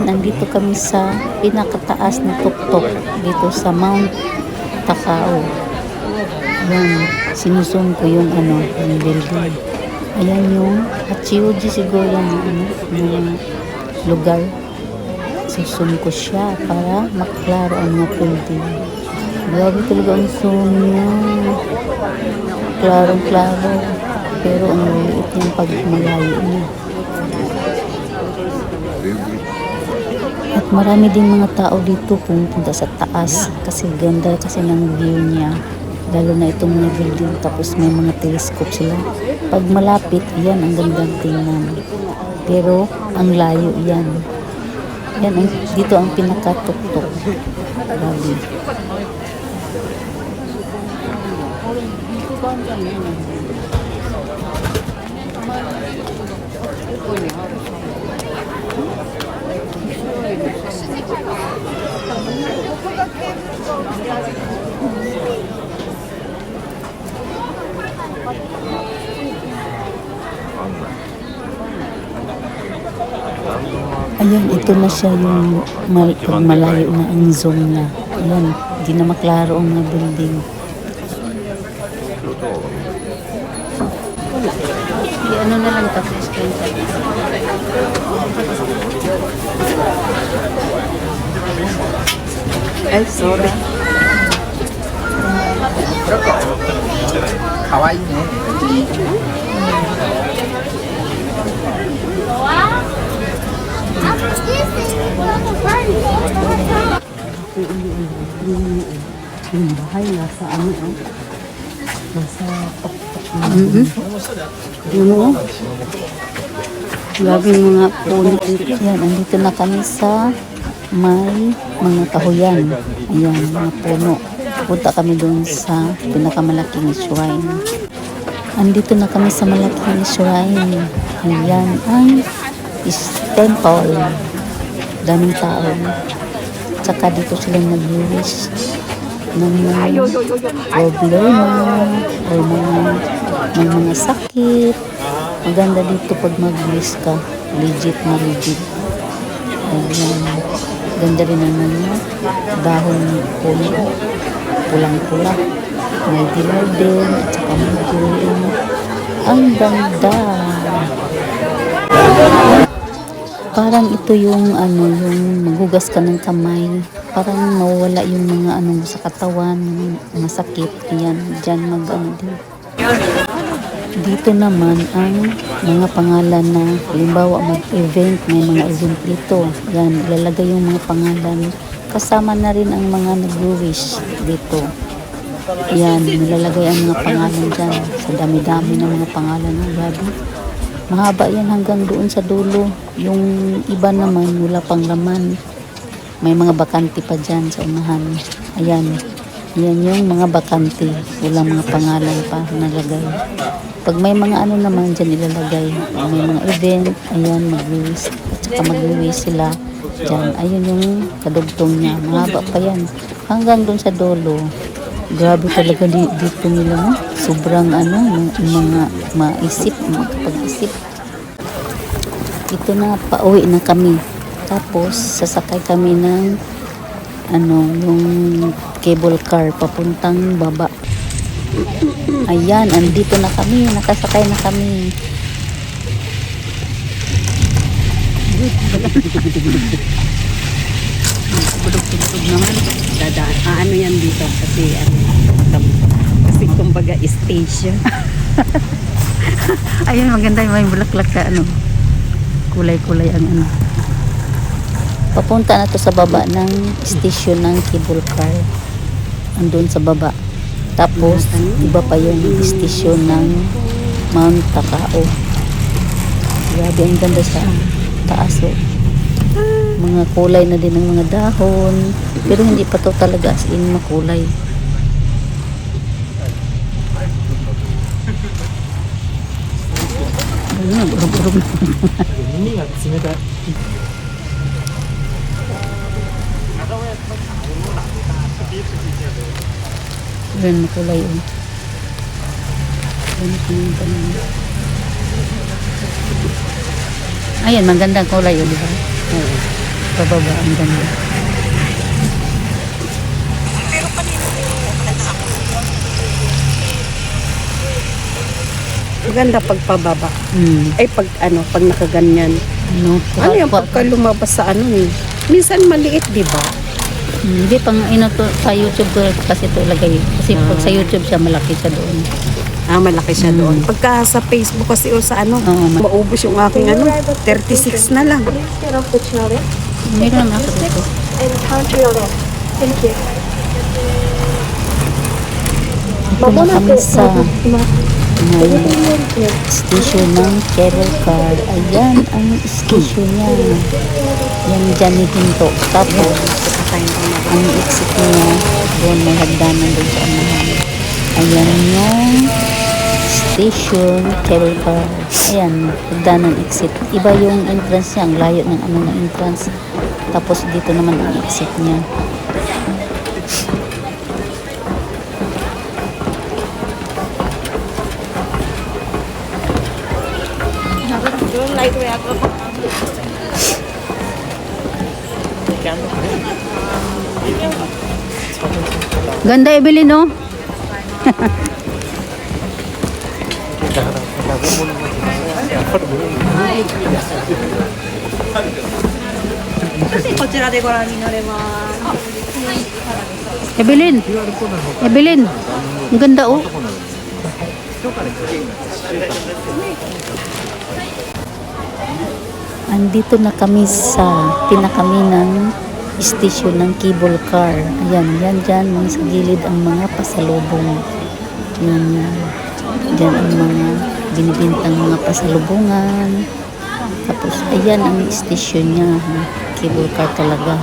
Ayan, andito kami sa pinakataas na tuktok dito sa Mount Takao. Ayan, sinusong ko yung yung building. Ayan yung Hachiuji siguro yung lugar. Susum ko siya para maklaro ang mga building. Grabe talaga ang zoom niya. Klarong-klaro. Pero ang liit yung pag malayo niya. At marami din mga tao dito pumunta sa taas kasi ganda kasi ng view niya. Lalo na itong mga building tapos may mga telescope sila. Pag malapit, yan ang gandang tingnan. Pero ang layo yan. Yan, dito ang pinakatuktok. Grabe. Ayan, ito na siya yung malayo na ang zoom niya. Ayan, hindi na maklaro ang mga building. Ano na lang tapos sorry. Kawaii ne. Yung bahay nasa nasa laging mga puno. Yan, andito na kami sa may mga kahuyan. Ayan, mga puno. Punta kami doon sa pinakamalaking shrine. Andito na kami sa malaking shrine. Ayan ang temple. Daming tao. Tsaka dito sila nag-wish ng mga problema o may mga sakit. Maganda dito pag mag-wish ka. Legit na legit. Ayan. Ganda rin ang mga dahon puno. Pulang-pula. May dilaw din at saka may green. Ang ganda. Parang ito yung yung maghugas ka ng kamay. Parang mawala yung mga sa katawan, mga sakit. Ayan, dyan din. Dito naman ang mga pangalan na halimbawa mag-event, may mga event dito. Yan, ilalagay yung mga pangalan. Kasama na rin ang mga nag-wish dito. Yan, nilalagay ang mga pangalan dyan. Sa dami-dami ng mga pangalan ng gabi. Mahaba yan hanggang doon sa dulo. Yung iba naman, wala pang laman. May mga bakante pa dyan sa unahan. Ayan. Yan yung mga bakante. Walang mga pangalan pa nalagay. Pag may mga naman dyan ilalagay. Pag may mga event, ayan, mag-wish. At saka mag-wish sila dyan. Ayun yung kadugtong niya. Mahaba pa yan. Hanggang doon sa dulo. Grabe talaga dito nila, no? Sobrang mga maisip, makapag-isip. Ito na, pauwi na kami. Tapos, sasakay kami ng yung cable car papuntang baba. Ayan, andito na kami. Nakasakay na kami. Tulog-tulog naman. Dadaan. Yan dito kasi kumbaga station. Ayun, maganda yung may bulaklak ka kulay-kulay ang papunta na to sa baba ng station ng cable car. Andun sa baba. Tapos iba pa yung station ng Mount Takao. Grabe, ang ganda sa taas. Mga kulay na din ng mga dahon, pero hindi pa to talaga as in makulay. Burog-burog na. Yan, makulay yun. Ayan, magandang kulay yun, di ba? Pababa, ang ganda. Maganda pag pababa. Ay pag pag nakaganyan. Ano, Ano yung pagka lumabas sa minsan maliit, di ba? Hindi pang to sa YouTube ko kasi ito ilagay. Kasi pag sa YouTube siya, malaki siya doon. Malaki siya doon. Pagka sa Facebook kasi o sa maubos yung aking 36 na lang. Please get off the chair lift Meron naman ako dito. and turn to your left. Thank you. Ito na kami sa may station ng cable car. Ayan ang station niya. Yan dyan ni Hinto. Tapos, ang exit niya, doon may hagdanan doon sa unahan. Ayan yung station, cable car. Ayan, hagdanan exit. Iba yung entrance niya, ang layo ng ng entrance. Tapos dito naman ang exit niya. Ganda, Evelyn, no? Evelyn, Evelyn, ang ganda, oh. Andito na kami sa pinakaminang station ng cable car. Ayan, yan dyan, sa gilid ang mga pasalubong. Yan, dyan ang mga binibintang mga pasalubungan. Tapos, ayan ang station niya. Cable car talaga.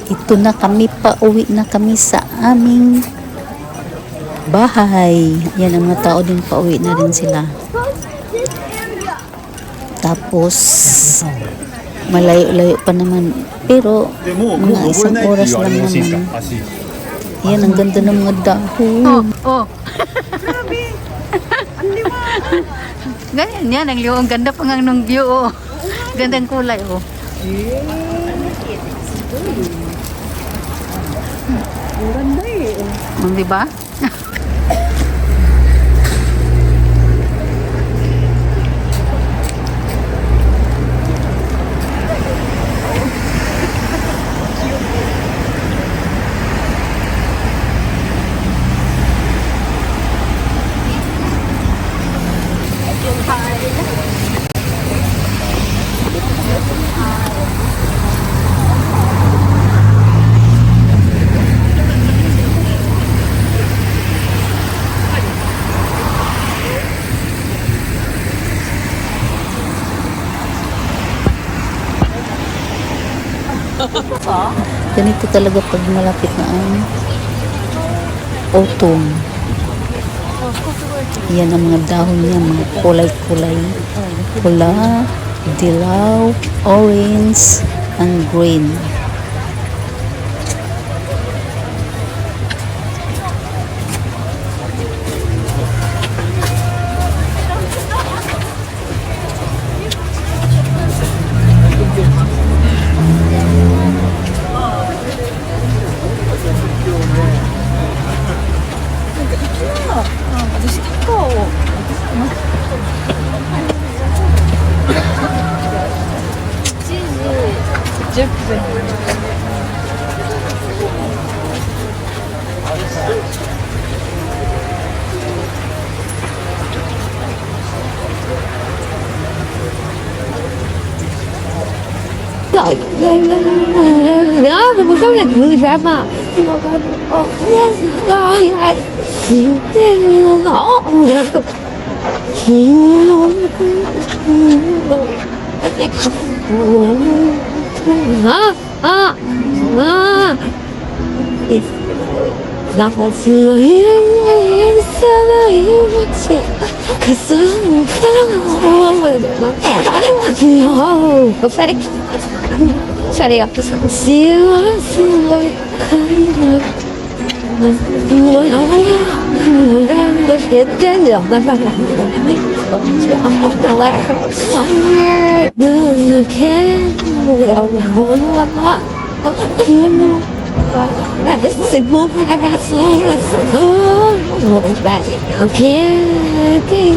Ito na kami, pauwi na kami sa aming bahay. Yan, ang mga tao din pauwi na rin sila. Tapos malayo-layo pa naman, pero mga isang oras lang naman. Yan, ang ganda ng mga dahon. Grabe! Ang liwanag! Ganyan yan, ang liwanag. Ganda pa nga ng view, oh. Gandang kulay, oh. Ang ganda eh. Di ba? Ganito talaga pag malapit na ang autumn. Yan ang mga dahon niya, mga kulay-kulay. Pula, dilaw, orange, and green. Đó, một số là người ra mà. Rồi, ngõ hả? Là một người sao yêu chị cái sương có phải sorry siêu siêu người đang được hiện trên được mà không là người khác người muốn lắm là cái sự vô cùng là số một bạn kia cái